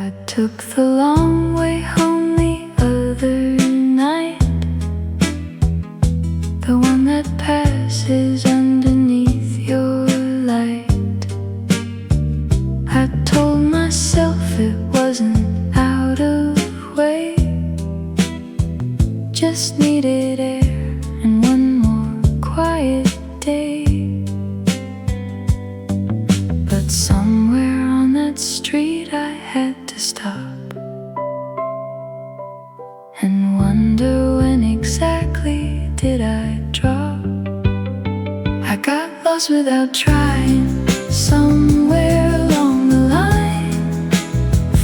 I took the long way home the other night, the one that passes underneath your light. I told myself it wasn't out of way, just needed air and one more quiet day. But somewhere on that street I had to stop and wonder when exactly did I drop. I got lost without trying, somewhere along the line,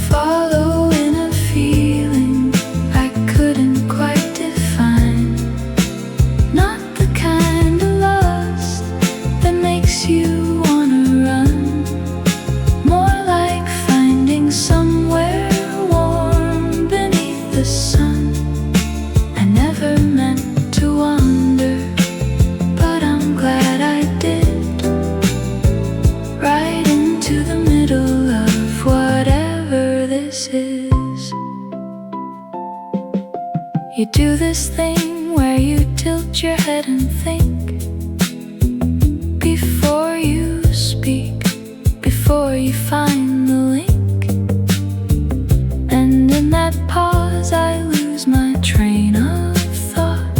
following a feeling I couldn't quite define. Not the kind of lost that makes you wanna run, more like finding somewhere warm beneath the sun. I never meant to wander, but I'm glad I did, right into the middle of whatever this is. You do this thing where you tilt your head and think before you speak, before you find the link. And in that pause I lose my train of thought,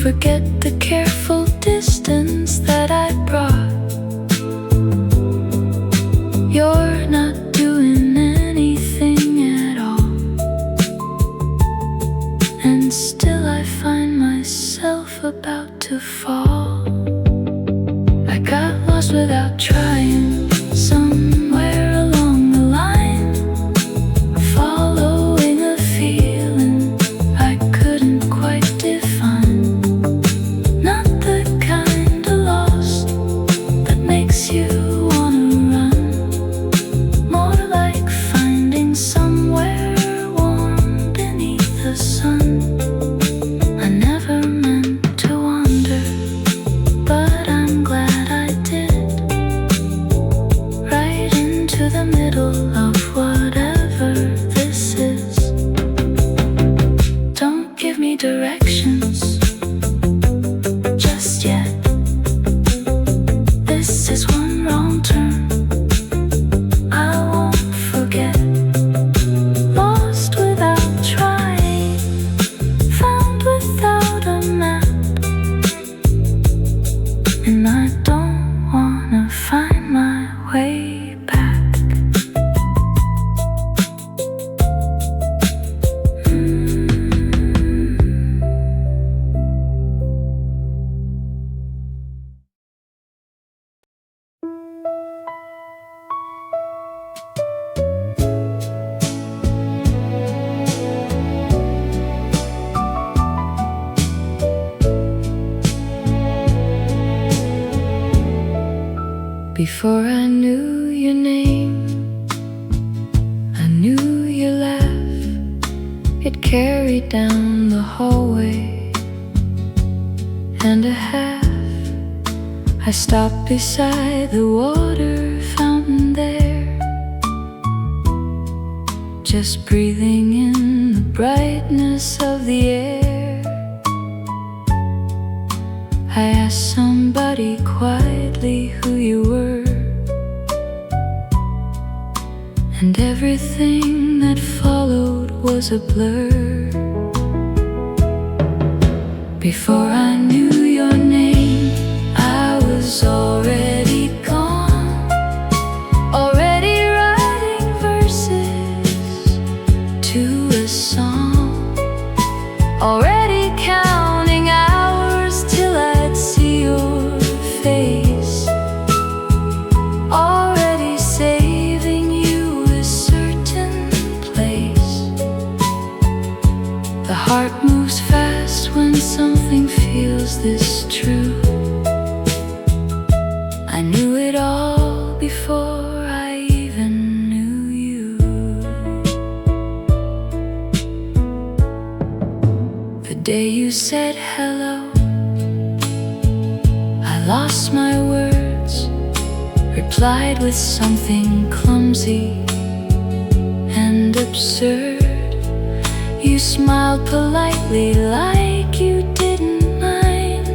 forget the careful distance that I brought. You're not doing anything at all, and still I find myself about to fall. I got lost without trying, somewhere along the line, following a feeling I couldn't quite define. Not the kind of lost that makes you wanna run, more like finding somewhere warm beneath the sun. I never meant to wander, but I'm glad I did, right into the middle of whatever this is. Don't give me directions just yet. This is one wrong turn I won't forget. Lost without trying, found without a map, and I don't wanna find my way back. Before I knew your name, I knew your laugh. It carried down the hallway and a half. I stopped beside the water fountain there, just breathing in the brightness of the air. I asked somebody quietly who you were, and everything that followed was a blur. Before I knew your name, I was already gone, already writing verses to a song, already counting hours till I'd see your face, already saving you a certain place. The heart moves fast when something feels this true. I knew it all before I even knew you. The day you said hello, I lost my words, replied with something clumsy lately like you didn't mind,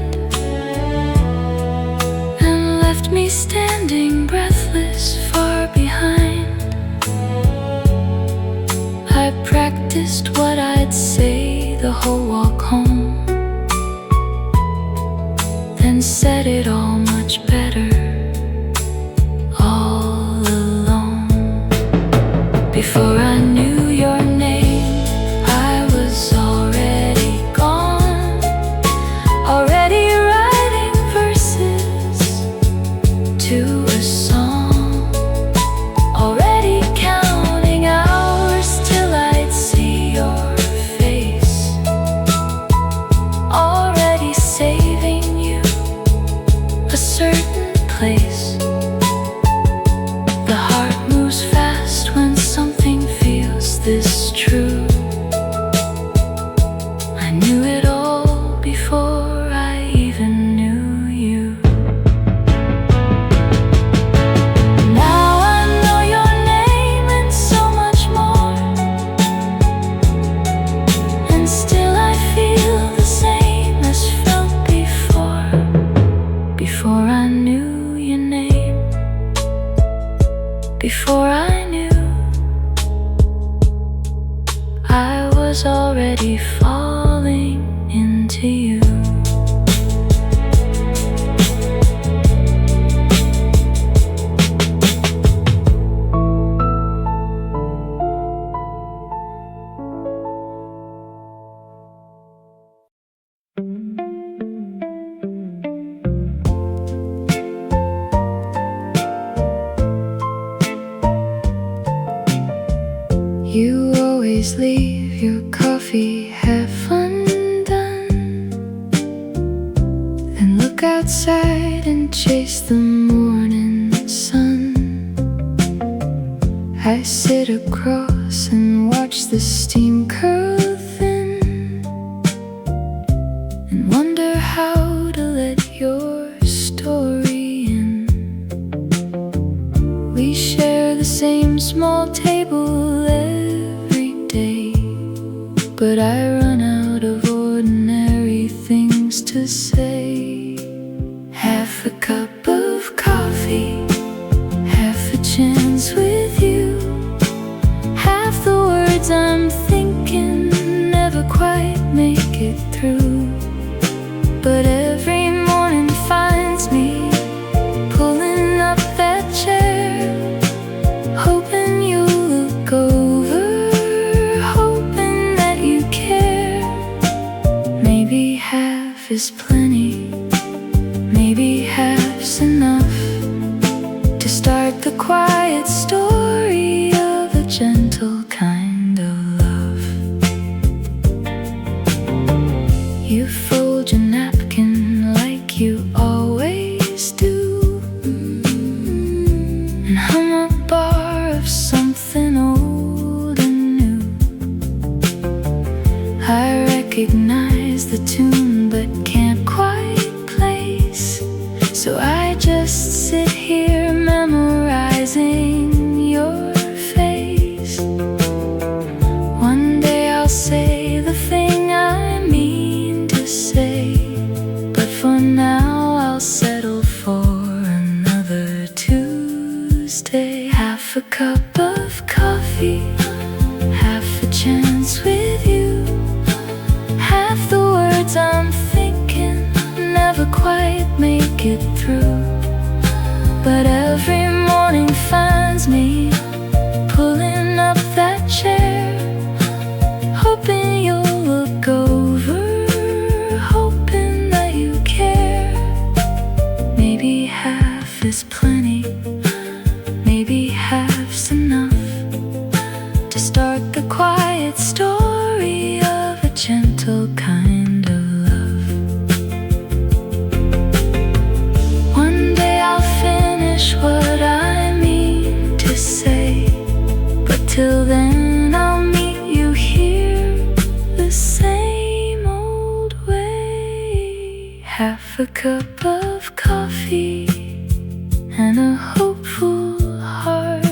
and left me standing breathless far behind. I practiced what I'd say the whole walk home, then said it all much better all alone. Before I knew your name, I was already gone, already writing verses to a song, already counting hours till I'd see your face, already saving you a certain place. The heart moves fast when something feels this true. I knew it all before I even knew you. Now I know your name and so much more, and still I feel the same as felt before. Before I knew your name, before I knew, I was already falling into you. You always leave your coffee half undone, then look outside and chase the morning sun. I sit across and watch the steam curl thin, and wonder how to let your story in. We share the same small table every day, but I run out of ordinary things to say. Half a cup of coffee, half a chance with you, half the words I'm thinking never quite make it through. But every morning finds me pulling up that chair, hoping you'll look over, hoping that you care. Maybe half is plenty, maybe half's enough to start the quiet story of a gentle kind of love. You fold your napkin like you always do, and hum a bar of something old and new. I recognize the tune but can't quite place, so I just sit here memorizing your face. One day I'll say the thing I mean to say, but for now I'll settle for another Tuesday. Half a cup of coffee, half a chance with you, half the words I'm thinking never quite make it through. But every morning finds me pulling up that chair, hoping you'll look over, hoping that you care. Maybe half is plenty, maybe half's enough to start the quiet story of a gentle kind of love. One day I'll finish what I mean to say, but till then I'll meet you here the same old way. Half a cup of coffee and a hopeful heart.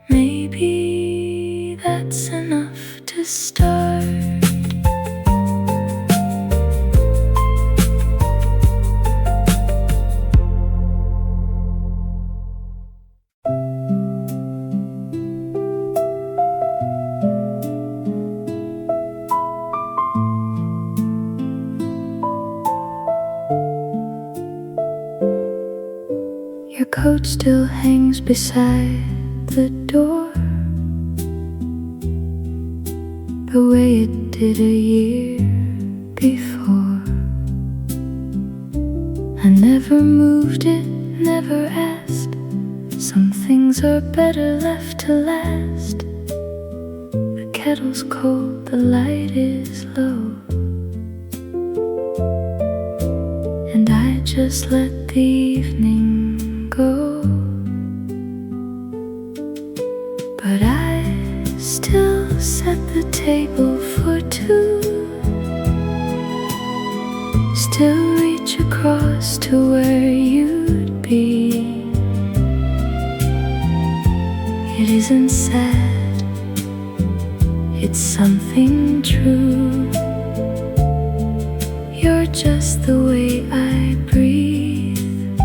Maybe that's enough to start note still hangs beside the door, the way it did a year before. I never moved it, never asked. Some things are better left to last. The kettle's cold, the light is low, and I just let the evening go. But I still set the table for two, still reach across to where you'd be. It isn't sad, it's something true. You're just the way I breathe,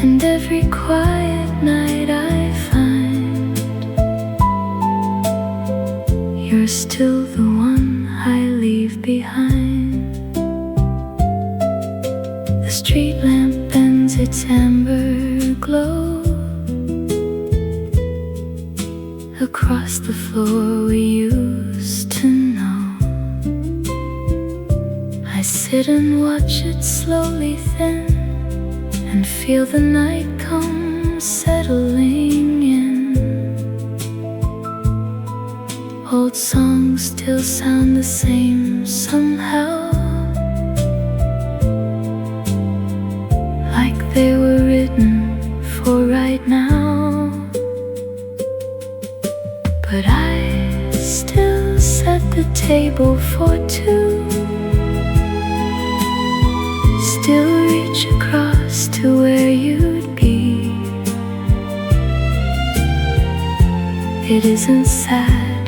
and every quiet night I find you're still the one I leave behind. The street lamp bends its amber glow across the floor we used to know. I sit and watch it slowly thin, and feel the night come settling in. Old songs still sound the same somehow, like they were written for right now. But I still set the table for two, still reach across to where you'd be. It isn't sad,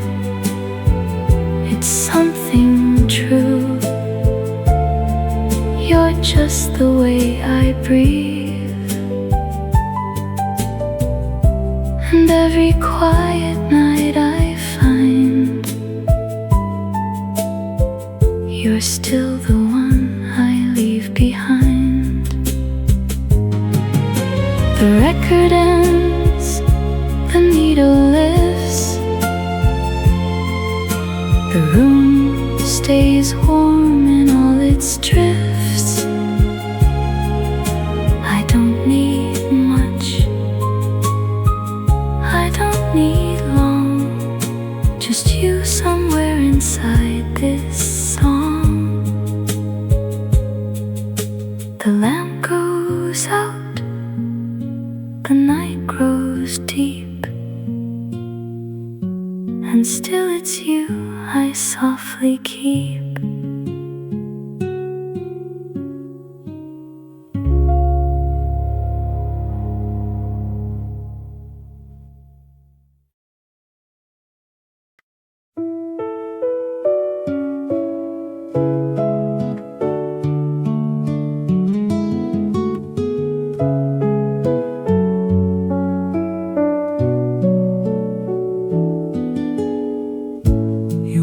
it's something true. You're just the way I breathe, and every quiet night I find you're still the one I leave behind. The record ends, the needle lifts, the room stays warm in all its drifts. I don't need much, I don't need long, just you somewhere inside this song. The lamp goes out, the night grows deep, and still it's you I softly keep.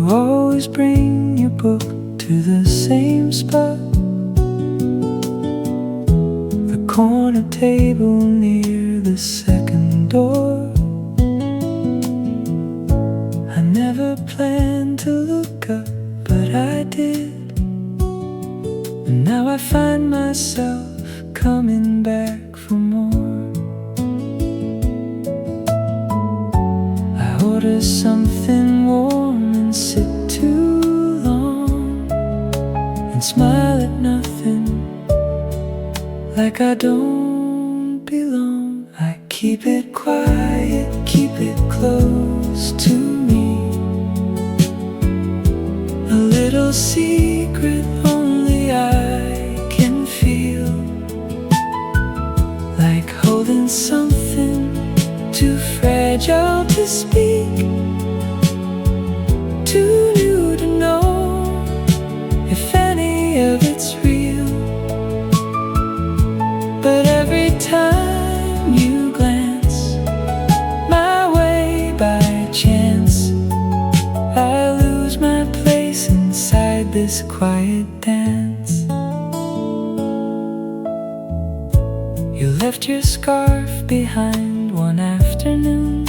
Always bring your book to the same spot, the corner table near the second door. I never planned to look up, but I did, and now I find myself coming back for more. I order something warm and sit too long and smile at nothing, like I don't belong. I keep it quiet, keep it close to me, a little secret only I can feel, like holding something too fragile to speak, too new to know if any of it's real. But every time you glance my way by chance, I lose my place inside this quiet dance. You left your scarf behind one afternoon.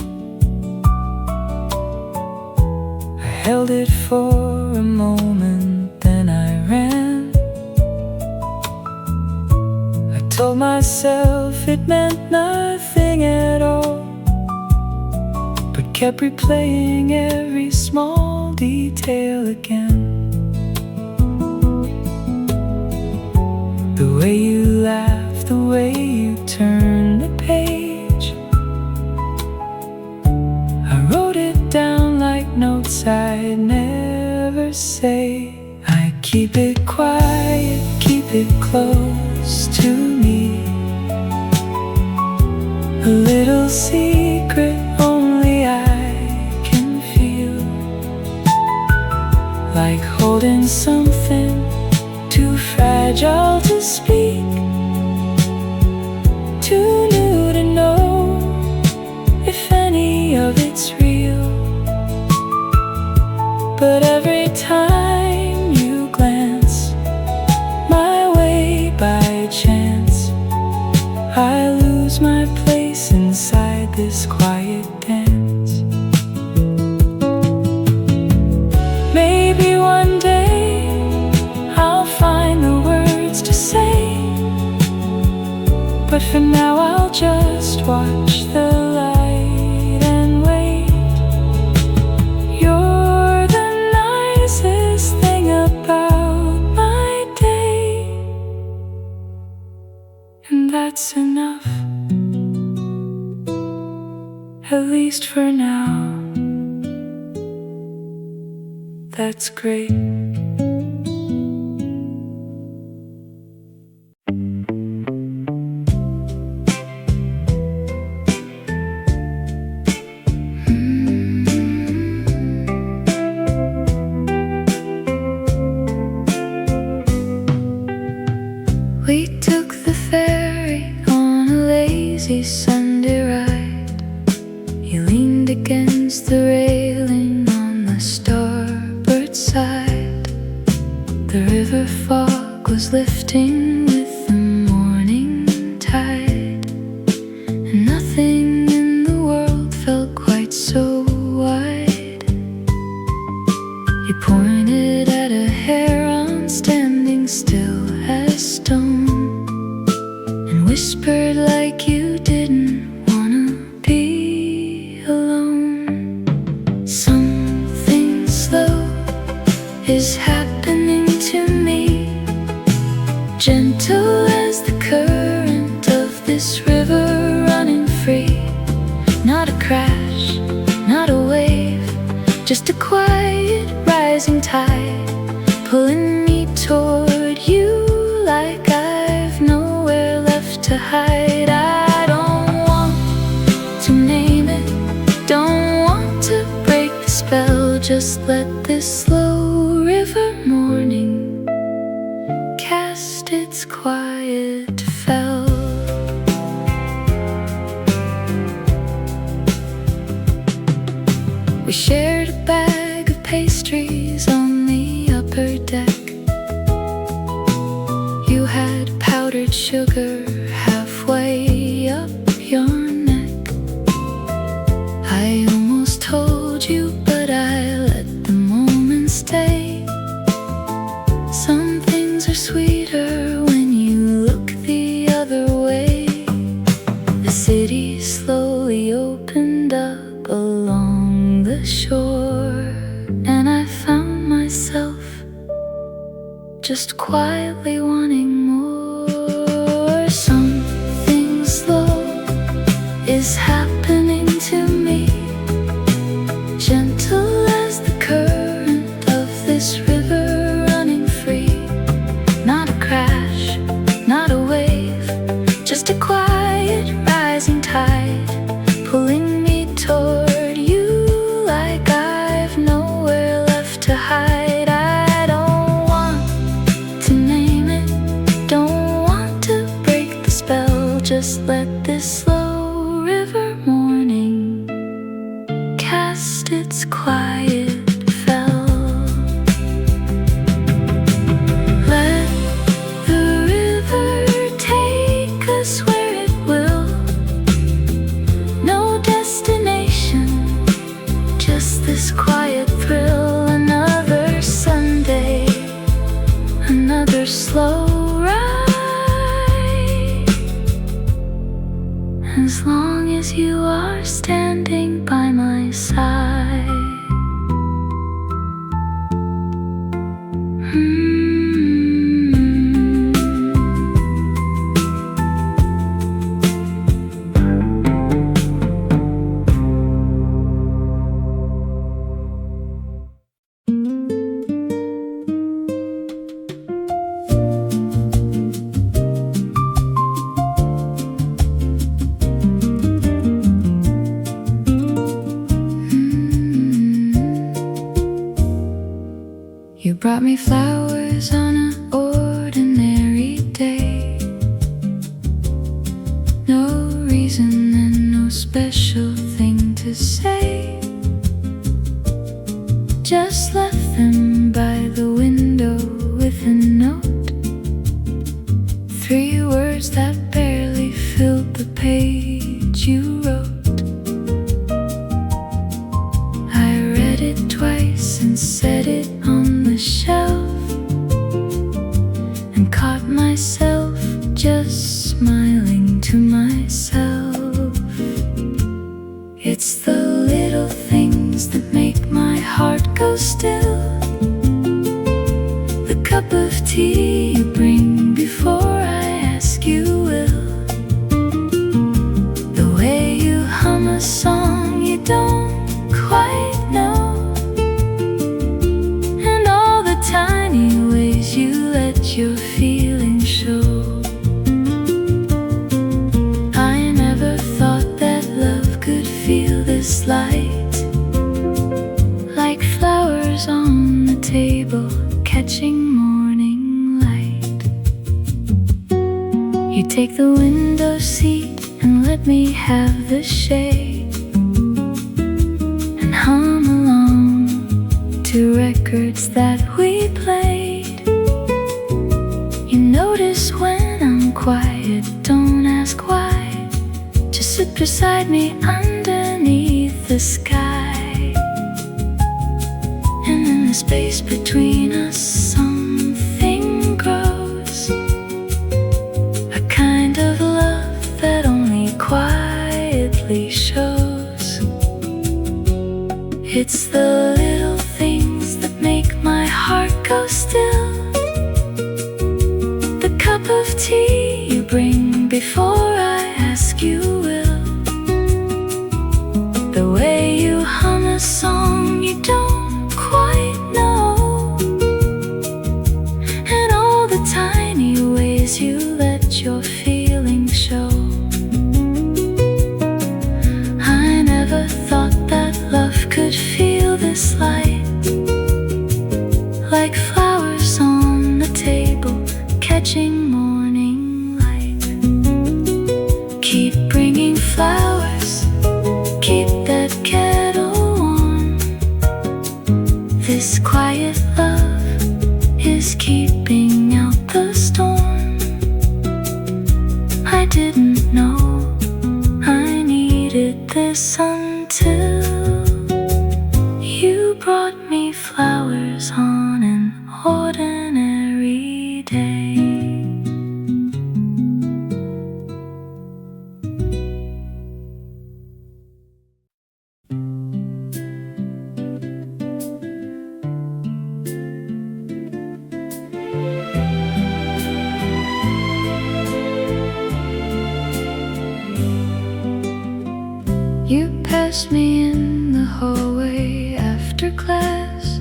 I held it for a moment, then I ran. I told myself it meant nothing at all, but kept replaying every small detail again. The way you laugh, the way you turn the page, I wrote it down like notes I'd never say. I keep it quiet, keep it close to me, a little secret only I can feel, like holding something too fragile to speak, too new to know if any of it's real. But every time you glance my way by chance, I lose my place inside this quiet dance. Maybe one day I'll find the words to say, but for now I'll just watch the light and wait. You're the nicest thing about my day, and that's enough, at least for now. That's great. We took the ferry on a lazy Sunday ride. You leaned against the railing on the starboard side. The river fog was lifting with the morning tide, and nothing in the world felt quite so wide. You pointed at a heron standing still as stone, and whispered like you didn't wanna be alone. Something slow is happening to me, gentle as the current of this river running free. Not a crash, not a wave, just a quiet rising tide, pulling me toward you like I've nowhere left to hide. I don't want to name it, don't want to break the spell. Just let this slow river morning cast its quiet spell. We shared a bag of pastries on the upper deck. You had powdered sugar halfway up your neck. I almost told you, but I let the moment stay. Some things are sweeter when you look the other way. The city slowly opened up along the shore, and I found myself just quietly wanting more. Something slow is happening to me, gentle as the current of this river running free. Not a crash, not a wave, just a quiet rising tide, pulling me toward you like I've nowhere left to hide. I don't want to name it, don't want to break the spell. Just let this slow river morning cast its quiet spell. Let the river take us where it as long as you are standing by my side. You brought me flowers on an ordinary day. No reason and no special thing to say. Just left them by the window with a note. 3 words that barely filled the page you wrote. I read it twice and set it on the shelf, and caught myself just smiling to myself. It's the little things that make my heart go still. The cup of tea you bring before I ask you will. The way you hum a song you don't quite know. Tiny ways you let your feelings show. I never thought that love could feel this light, like flowers on the table catching morning light. You take the window seat and let me have the shade, and hum along to records that we played. You notice when I'm quiet, don't ask why. Just sit beside me underneath the sky. And in the space between us something grows, a kind of love that only quietly shows. It's the little things that make my heart go still. The cup of tea you bring before I ask you will. The way you hum a song you don't quite know. And all the tiny ways you let your feelings show. I never thought that love could feel this light, like flowers on the table catching morning light. Keep bringing flowers, keep that kettle warm. This quiet love is keeping out the storm. I didn't know I needed this until you brought me flowers on an ordinary day. You passed me in the hallway after class.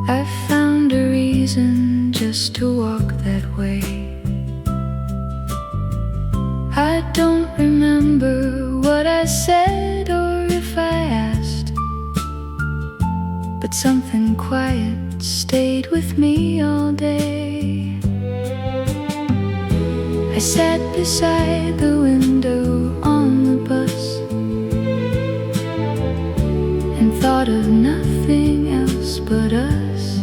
I found a reason just to walk that way. I don't remember what I said or if I asked, but something quiet stayed with me all day. I sat beside the window on the bus and thought of nothing else but us.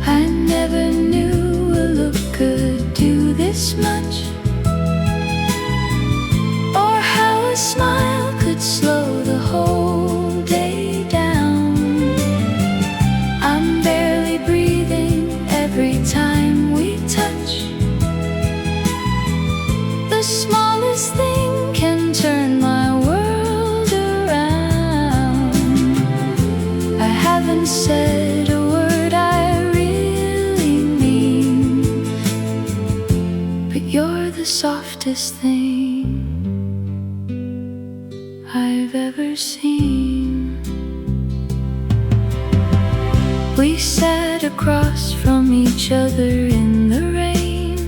I never knew a look could do this much, or how a smile could slow the whole day down. I'm barely breathing every time we touch, You're the softest thing I've ever seen. We sat across from each other in the rain.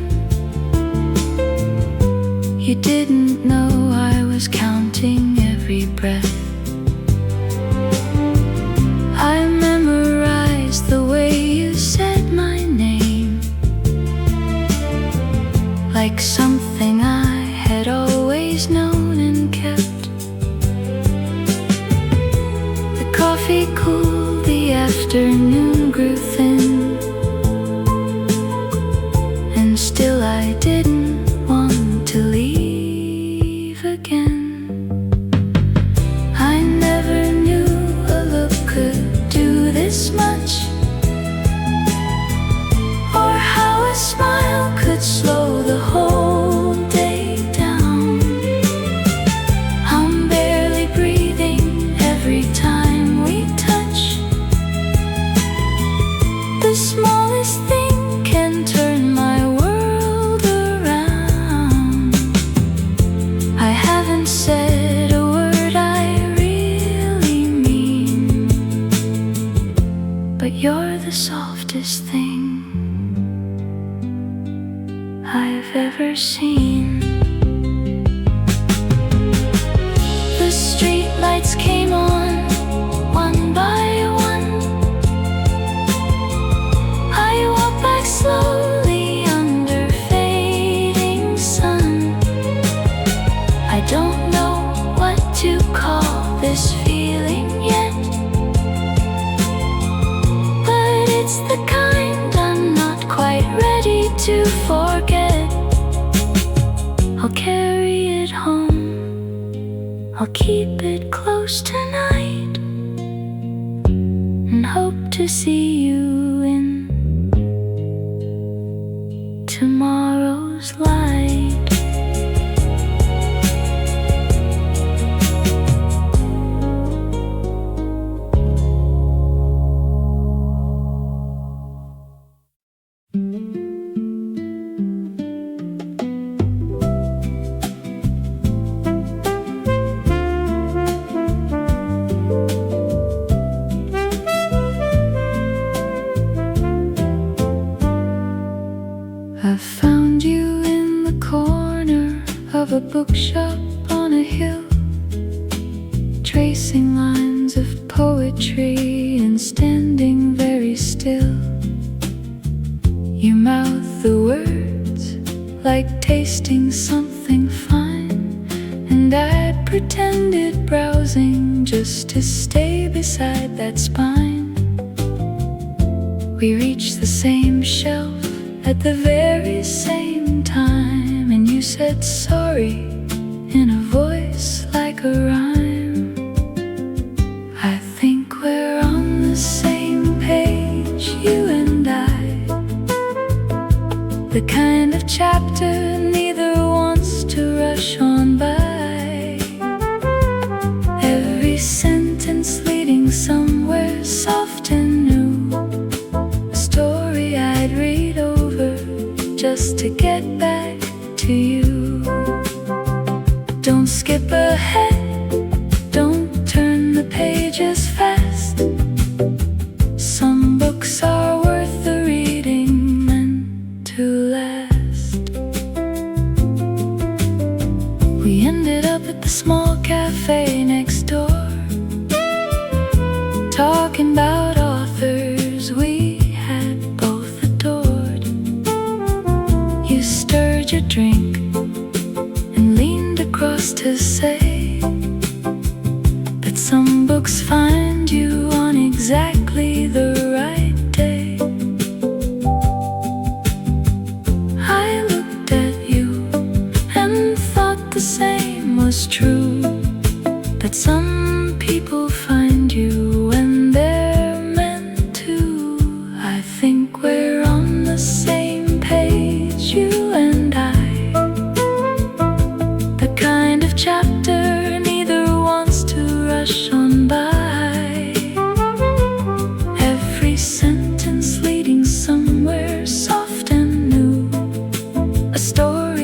You didn't know I was counting every breath. I memorized the way you said my name, like something I had always known and kept. The coffee cooled, the afternoon grew thin, and still I didn't want to leave again. I never knew a look could do this much, or how a smile could slow the whole day down. I'm barely breathing every time we touch. The smallest thing can turn my world around. I haven't said a word I really mean, but you're the softest thing I've ever seen. The street lights came on, one by one. I walked back slowly under fading sun. I don't know what to call this feeling yet, but it's the kind I'm not quite ready to forget. I'll carry it home, I'll keep it close tonight, and hope to see you in tomorrow's light. I found you in the corner of a bookshop on a hill, tracing lines of poetry and standing very still. You mouth the words like tasting something fine, and I pretended browsing just to stay beside that spine. We reached the same shelf at the very same time, and you said sorry in a voice like a rhyme. I think we're on the same page, you and I, the kind of chapter neither wants to rush on by. Every sentence leading somewhere soft and new, a story I'd read over just to get back to you. Don't skip ahead, don't turn the pages fast. Some books are worth the reading, meant to last. We ended up at the small cafe next door, talking about authors we had both adored. You stirred your drink and leaned across to say that some books find you on exactly the right day. I looked at you and thought the same was true, that some people find you when they're meant to. I think we're on the same page, you and I, the kind of chapter neither wants to rush on by. Every sentence leading somewhere soft and new, a story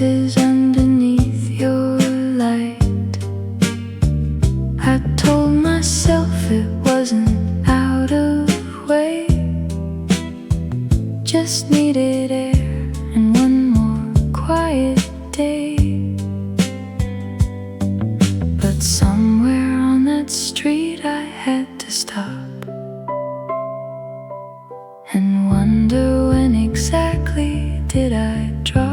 places underneath your light. I told myself it wasn't out of way, just needed air and one more quiet day. But somewhere on that street I had to stop and wonder when exactly did I drop.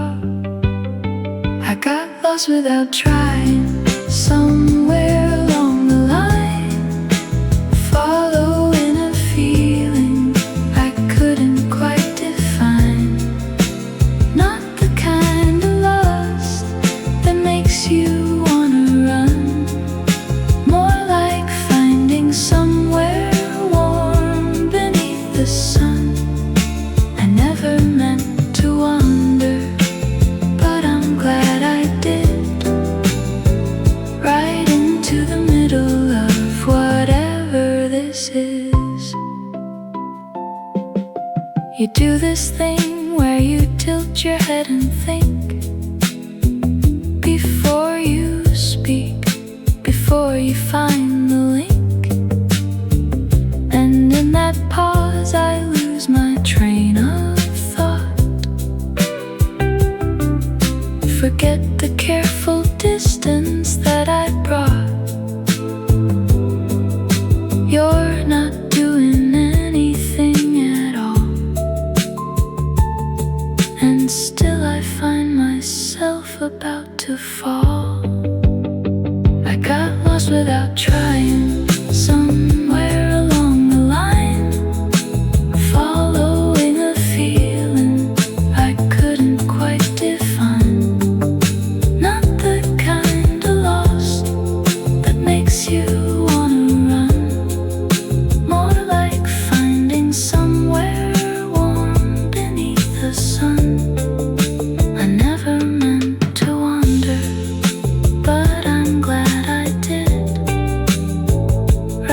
I got lost without trying, somewhere along the line, following a feeling I couldn't quite define. Not the kind of lost that makes you wanna run, more like finding somewhere warm beneath the sun. I never meant to wander, but I'm glad I did, right into the middle of whatever this is. You do this thing where you tilt your head and think before you speak, before you find the link. And in that pause I lose my train of thought, forget the careful distance that I brought. You're not doing anything at all, and still I find myself about to fall. I got lost without trying, somewhere along the line, following a feeling I couldn't quite define. Not the kind of lost that makes you wanna run, more like finding somewhere warm beneath the sun. I never meant to wander, but I'm glad I did,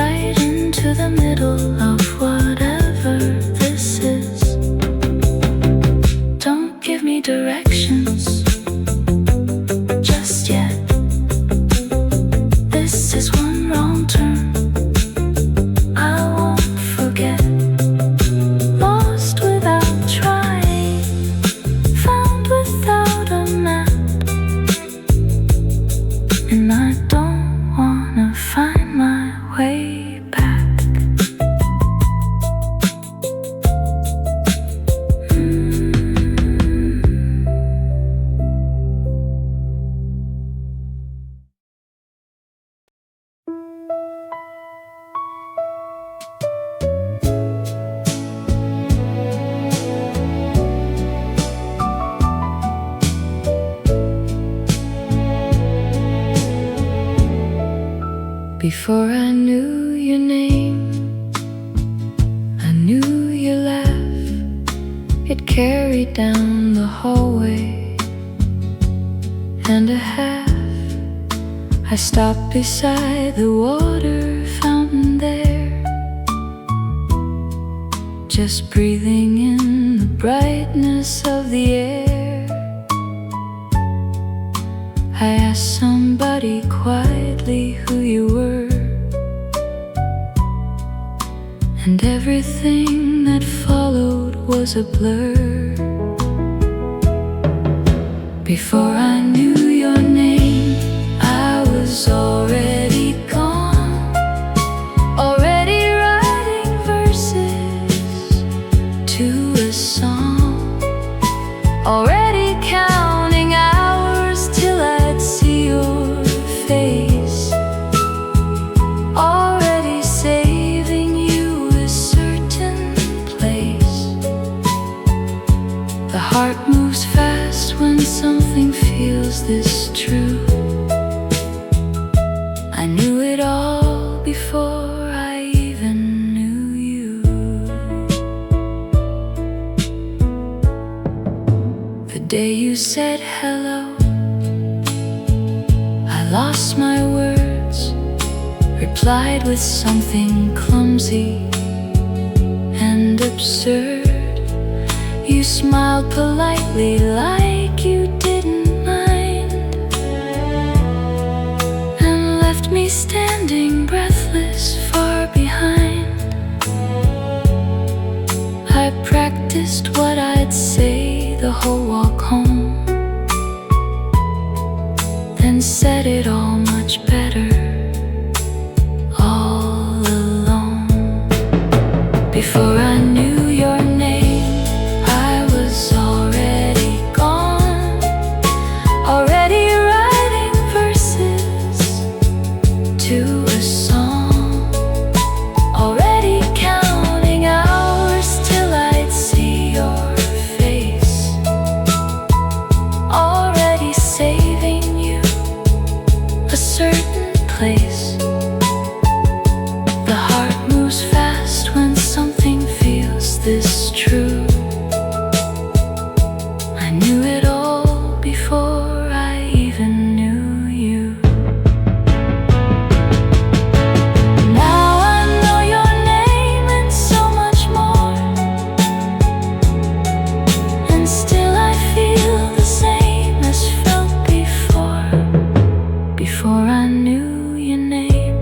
right into the middle of whatever this is. Don't give me directions just yet. This is one wrong turn I won't forget. Lost without trying, found without a map, and I don't wanna find my way back. Before I knew your name, I knew your laugh. It carried down the hallway and a half. I stopped beside the water fountain there, just breathing in the brightness of the air. I asked somebody quietly who you were, and everything that followed was a blur. Before I knew your name, I was already gone, already writing verses to a song, already counting hours till I'd see your face, already saving you a certain place. The heart moves fast when something feels this true. I knew it all before I even knew you. The day you said hello, I lost my words, replied with something clumsy and absurd. You smiled politely like you didn't cold walk home, then said it all much better all alone. Before I knew your name, I was already gone, already writing verses to a song, already counting hours till I'd see your face, already saving you a certain place. The heart moves fast when something feels this true. I knew it all before I even knew you. Now I know your name and so much more, and still I feel the same as felt before. Before I knew your name,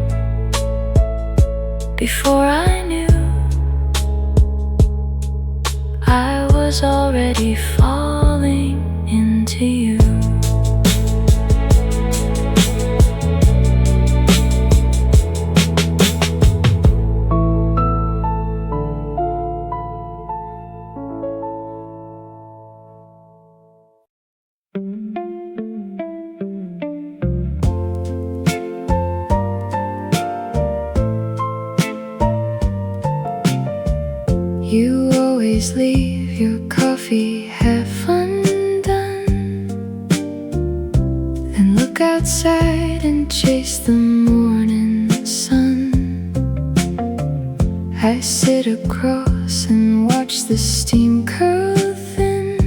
before I knew, I was already falling into you. You always leave your coffee half undone, then look outside and chase the morning sun. I sit across and watch the steam curl thin,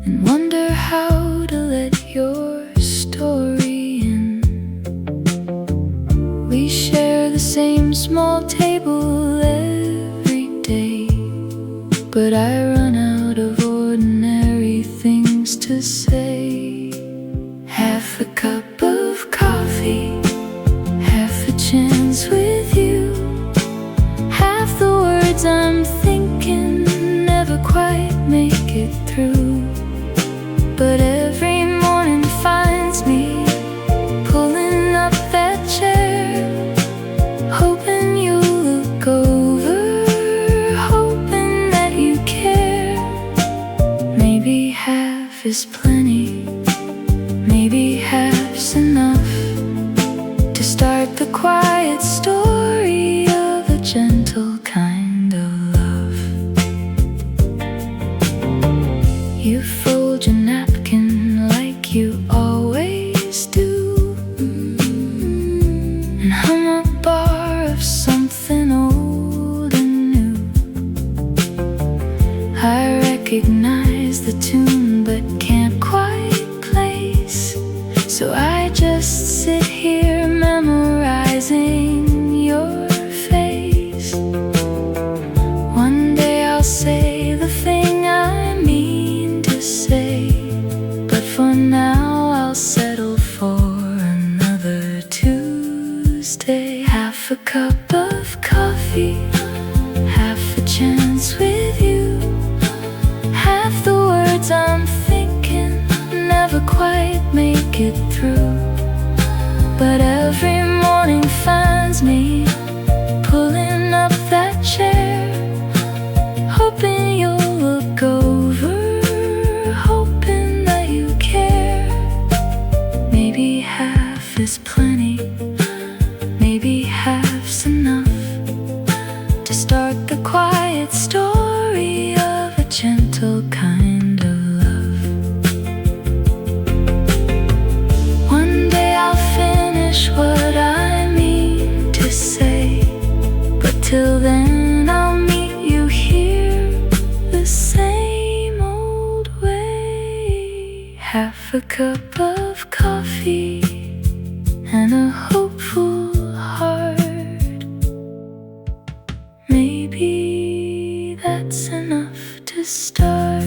and wonder how to let your story in. We share the same small table every day, but I run out of ordinary things to say. Half a cup of coffee, half a chance with you, half the words I'm thinking never quite make it through. But every morning finds me pulling up that chair, hoping you'll look over, hoping that you care. Maybe half is plenty, maybe half's enough to start the quiet story of a gentle kind of love. You fold your napkin like you always do, and hum a bar of something old and new. I recognize the tune but can't quite place, so I just sit here memorizing your face. One day I'll say the thing I mean to say, but for now I'll settle for another Tuesday. Half a cup of coffee, half a chance with you, half the words I'm thinking never quite make it through. But every morning finds me pulling up that chair, hoping you'll look over, hoping that you care. Maybe half is plenty, maybe half's enough to start the quiet story of a gentle kind of love. One day I'll finish what I mean to say, but till then I'll meet you here the same old way. Half a cup of coffee and a hopeful heart. Maybe that's enough to start.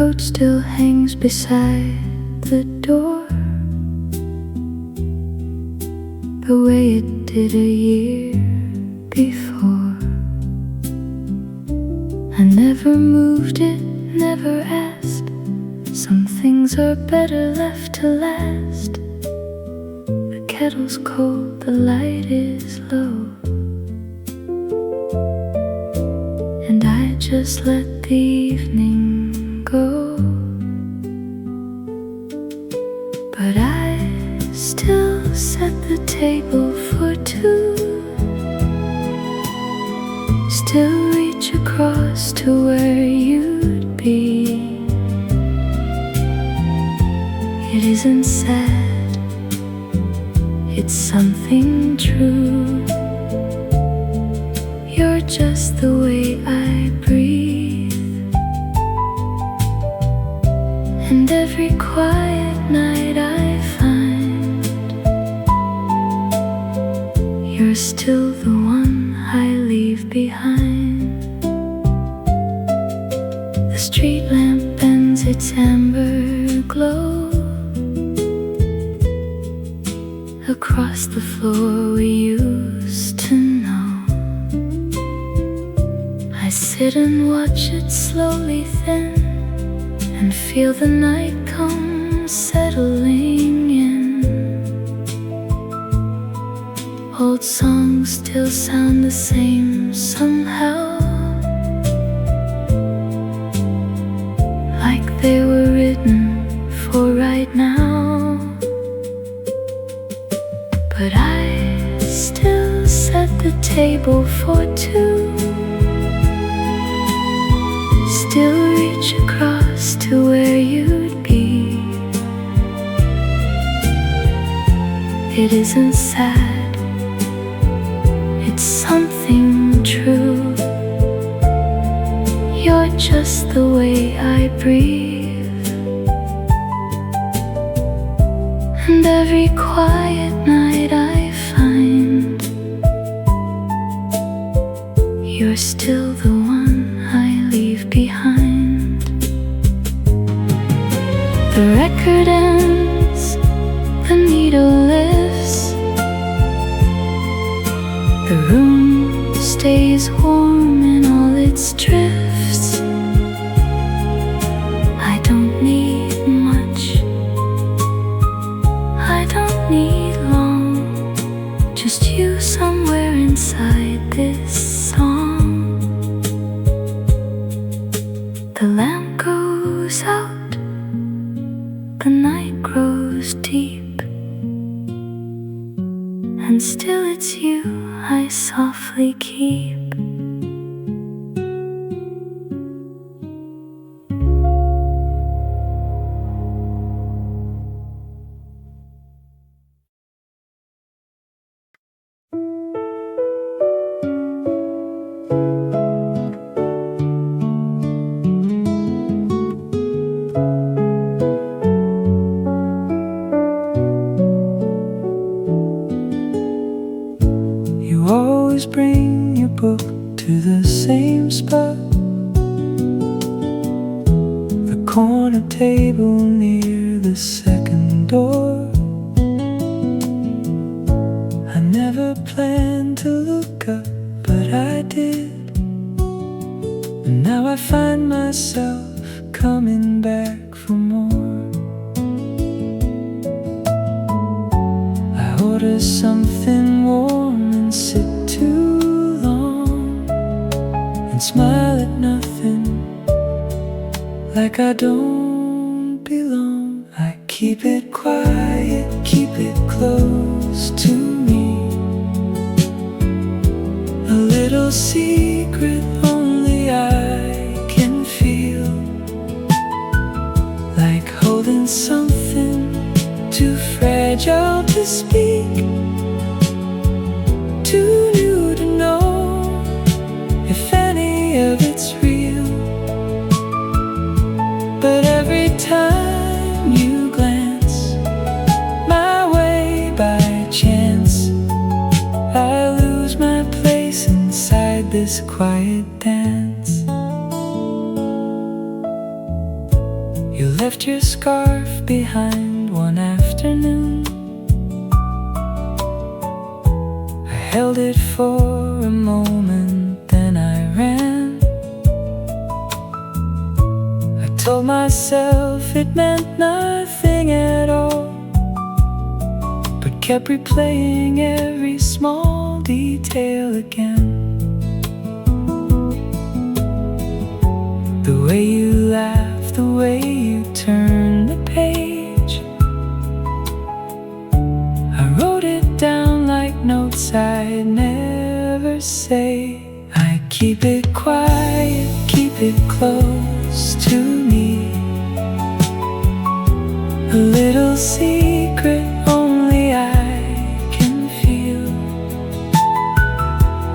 coat still hangs beside the door, the way it did a year before. I never moved it, never asked. Some things are better left to last. The kettle's cold, the light is low, and I just let the evening go. But I still set the table for two, still reach across to where you'd be. It isn't sad, it's something true. You're just the way I breathe, and every quiet night I find you're still the one I leave behind. The street lamp bends its amber glow across the floor we used to know. I sit and watch it slowly thin, and feel the night come settling in. Old songs still sound the same somehow, like they were written for right now. But I still set the table for two, still reach across to where you'd be. It isn't sad, it's something true. You're just the way I breathe, and every quiet night I find you're still the one I leave behind. The record ends, the needle lifts, the room stays warm in all its drifts. I don't need much, I don't need long, just you somewhere inside this song. The lamp goes out, the night grows deep, and still it's you I softly keep. Always bring your book to the same spot, the corner table near the second door. I never planned to look up, but I did, and now I find myself coming back for more. I order something warm and sit too long and smile at nothing, like I don't belong. I keep it quiet, keep it close to me, a little secret only I can feel, like holding something too fragile to speak, too new to know if any of it's real. But every time you glance my way by chance, I lose my place inside this quiet dance. left your scarf behind one afternoon. I held it for a moment, then I ran. I told myself it meant nothing at all, but kept replaying every small detail again. The way you laugh, the way you turn the page, I wrote it down like notes I'd never say. I keep it quiet, keep it close to me, a little secret only I can feel,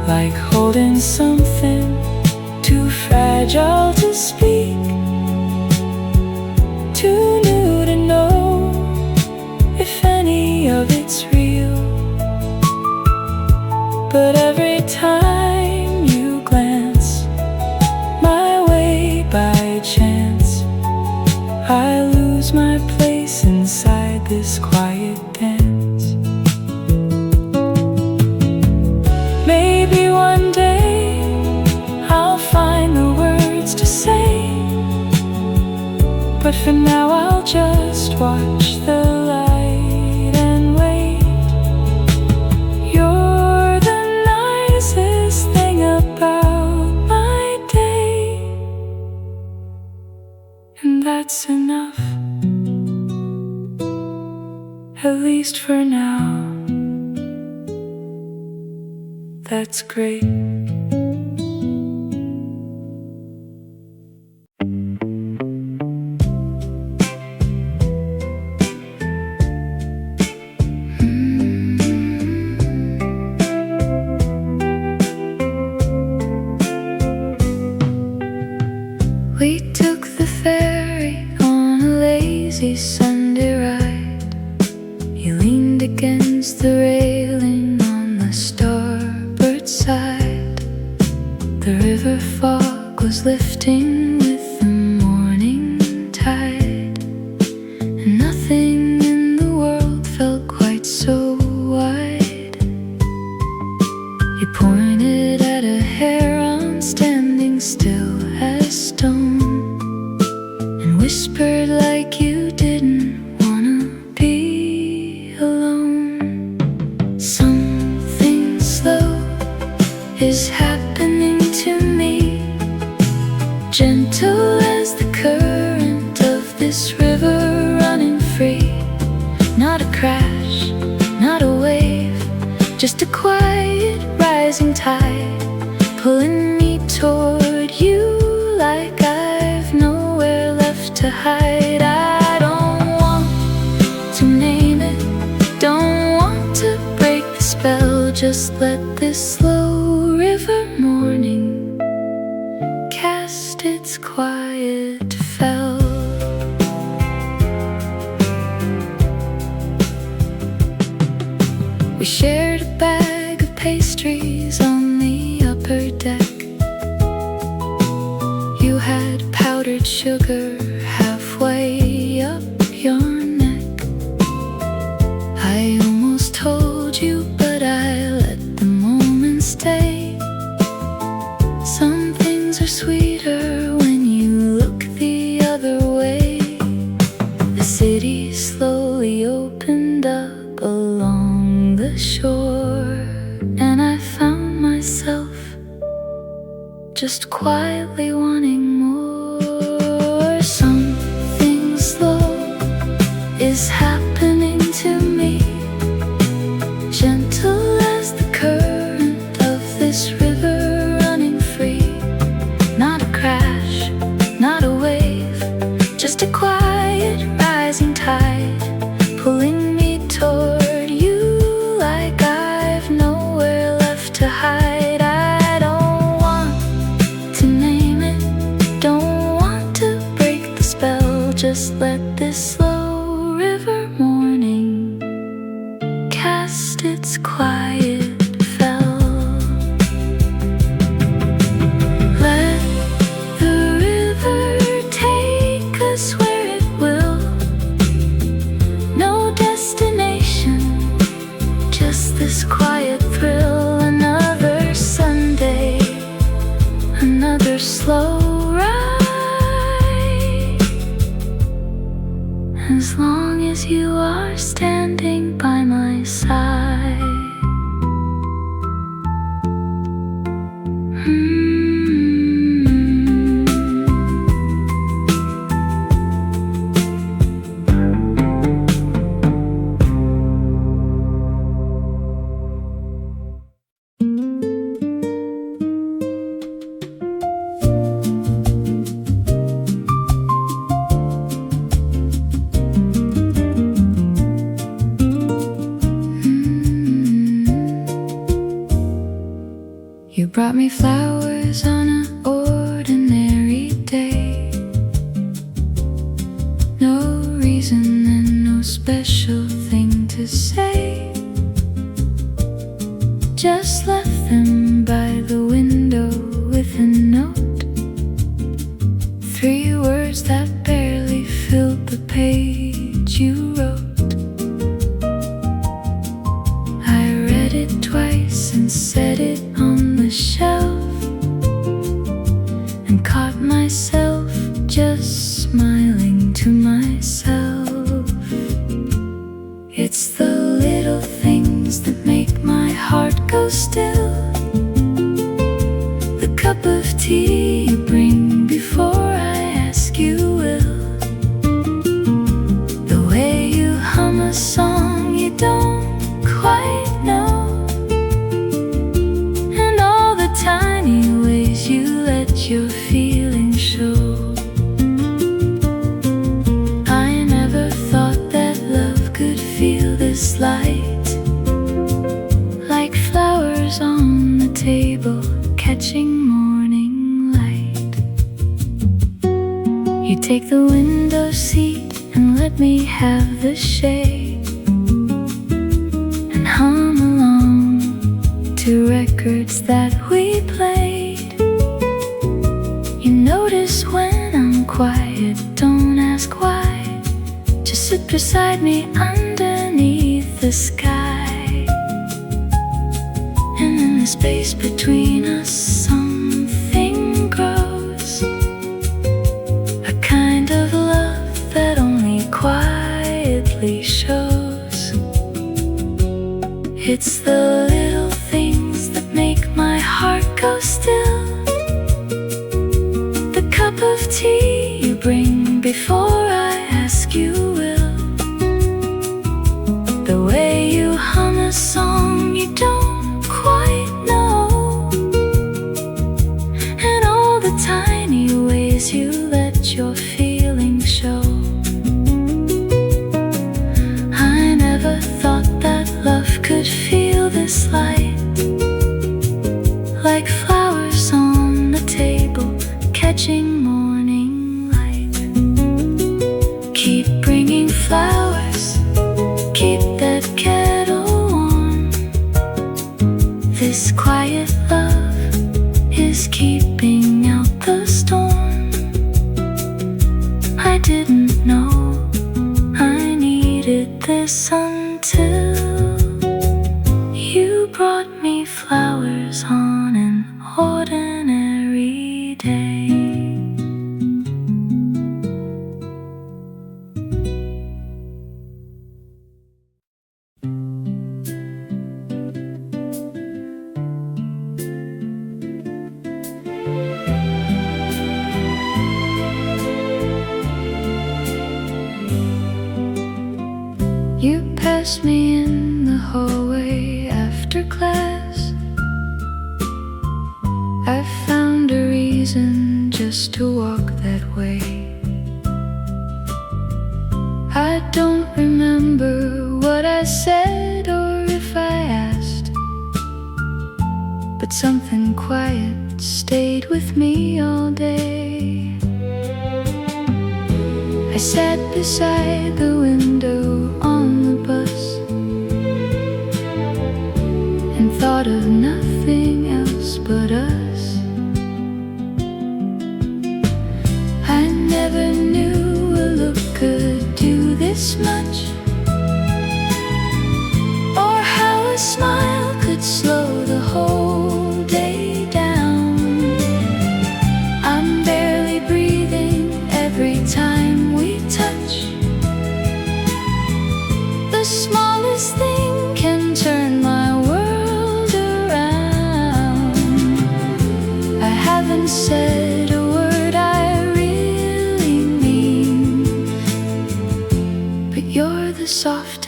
like holding something too fragile to speak, too new to know if any of it's real. But every time you glance my way by chance, I lose my place inside this quiet dance. Maybe one day I'll find the words to say, but for now I'll just watch the light and wait. You're the nicest thing about my day, and that's enough, at least for now. That's great. We took the ferry on a lazy Sunday ride. You leaned against the railing on the starboard side. The river fog was lifting with the morning tide, and nothing in the world felt quite so wide. You pointed at a heron standing still as stone, and whispered like you didn't wanna be alone. Something slow is happening to me, gentle as the current of this river running free. Not a crash, not a wave, just a quiet rising tide, pulling me toward you like I've nowhere left to hide. I don't want to name it, don't want to break the spell. Just let this slow river morning cast its quiet spell. We shared a bag of pastries on the upper deck. You had powdered sugar halfway up your neck. I almost told you, but I let the moment stay. Some things are sweeter when you look the other way. The city slowly opened up along the shore, and I found myself just quietly wanting more. Something slow is happening to me, gentle as the current of this river running free. Not a crash, not a wave, just a quiet rising tide, pulling me toward you like I've nowhere left to hide. I don't want to name it, don't want to break the spell. Just let this slow river morning cast its quiet spell. Let the river take us where it will. just this quiet thrill. Another Sunday, another slow ride. As long as you are standing by my side. You brought me flowers on an ordinary day. No reason and no special thing to say. Just left them by the window with a note. 3 words that barely filled the page you wrote. I read it twice and set it on the shelf, and caught myself just smiling to myself. It's the little things that make my heart go still. The cup of tea you bring before I ask you will. The way you hum a song you don't quite know. Tiny ways you let your feelings show. I never thought that love could feel this light, like flowers on the table catching morning light. You take the window seat and let me have the shade, and hum along to records that we played. You notice when I'm quiet, don't ask why. Just sit beside me underneath the sky. And in the space between us something grows, a kind of love that only quietly shows. It's the little things that make my heart go still. The cup of tea you bring before I ask you will. The way you hum a song you don't quite know. And all the tiny ways you let your feelings show. I never thought that love could feel this light, like flowers on the table catching morning light. Keep bringing flowers, keep that kettle warm. This quiet love is keeping out the storm. I didn't know I needed this until you brought me flowers on an ordinary day. You passed me in the hallway after class. I found a reason just to walk that way. I don't remember what I said or if I asked, but something quiet stayed with me all day. I sat beside the window on the bus and thought of nothing else but us. I never knew a look could do this much, or how a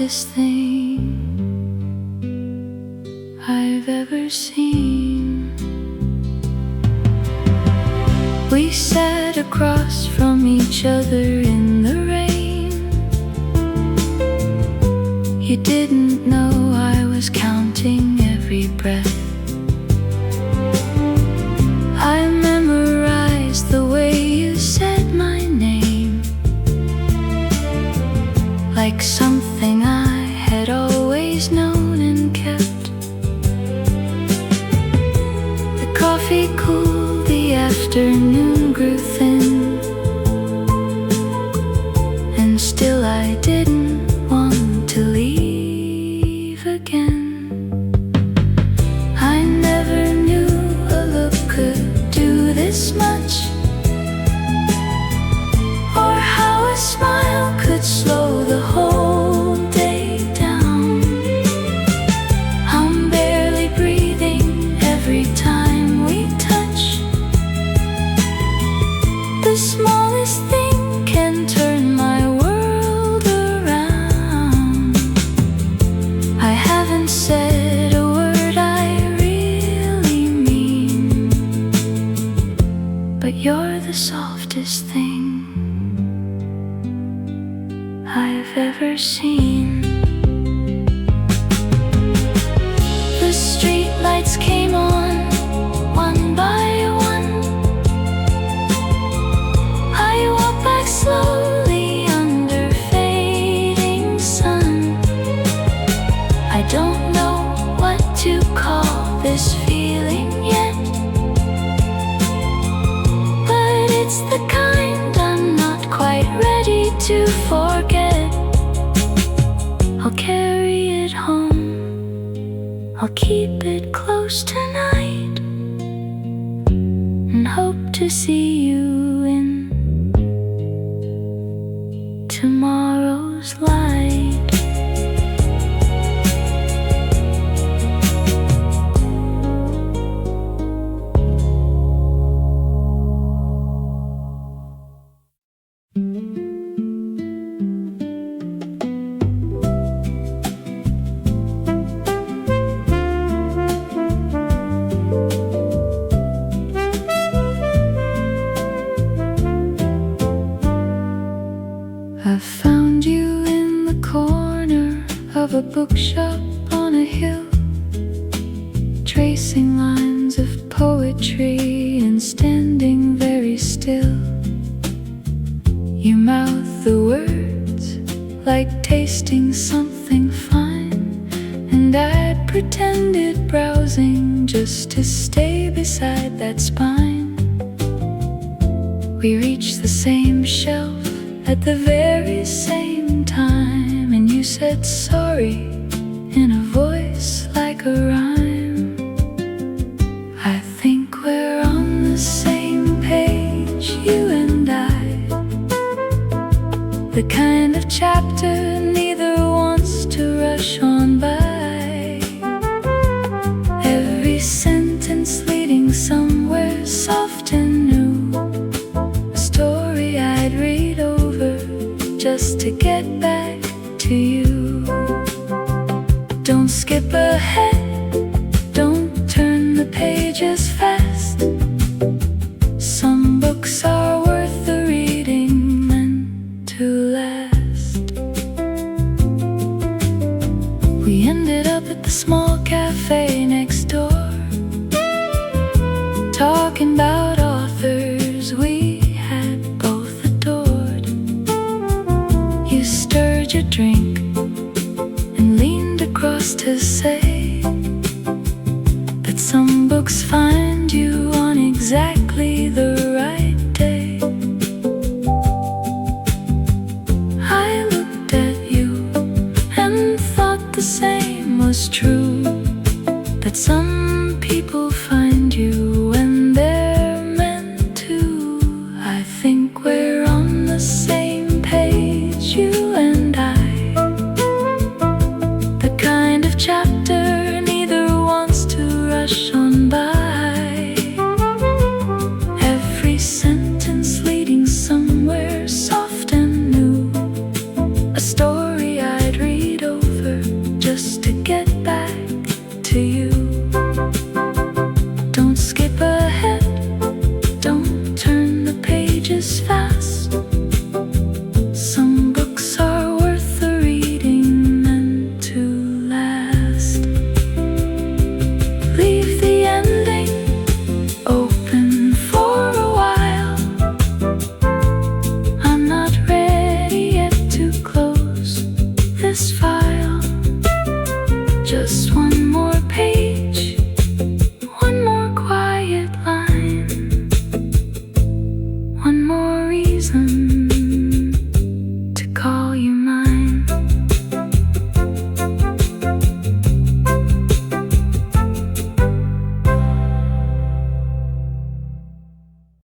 softest thing I've ever seen. We sat across from each other in the rain. You didn't know I was counting every breath. I memorized the way you said my name, like something I had always known and kept. The coffee cooled, the afternoon grew thin, and still I didn't want to leave again. I never knew a look could do this much, or how a smile could slow the whole day down. I'm barely breathing every time we touch. The smallest thing can turn my world around. I haven't said a word I really mean, but you're the softest thing I've ever seen. The street lights came on, one by one. I walked back slowly under fading sun. I don't know what to call this feeling yet, but it's the kind I'm not quite ready to forget. I'll carry it home, I'll keep it close tonight, and hope to see you in tomorrow's light. I found you in the corner of a bookshop on a hill, tracing lines of poetry and standing very still. You mouth the words like tasting something fine, and I pretended browsing just to stay beside that spine. We reached the same shelf at the very same time, and you said sorry in a voice like a rhyme. I think we're on the same page, you and I, the kind of chapter neither wants to rush on by. Every sentence leading somewhere soft and new, a story I'd read over just to get back to you. Don't skip ahead, don't turn the pages fast. Some books are worth the reading, meant to last. We ended up at the small cafe next door, talking about authors we had both adored. You stirred your drink and leaned across to say that some books find you on exactly the right day. I looked at you and thought the same was true, that some people find you when they're meant to. I think we're on the same page, you and I, the kind of chapter neither wants to rush on by. Every sentence leading somewhere soft and new, a story I'd read over you.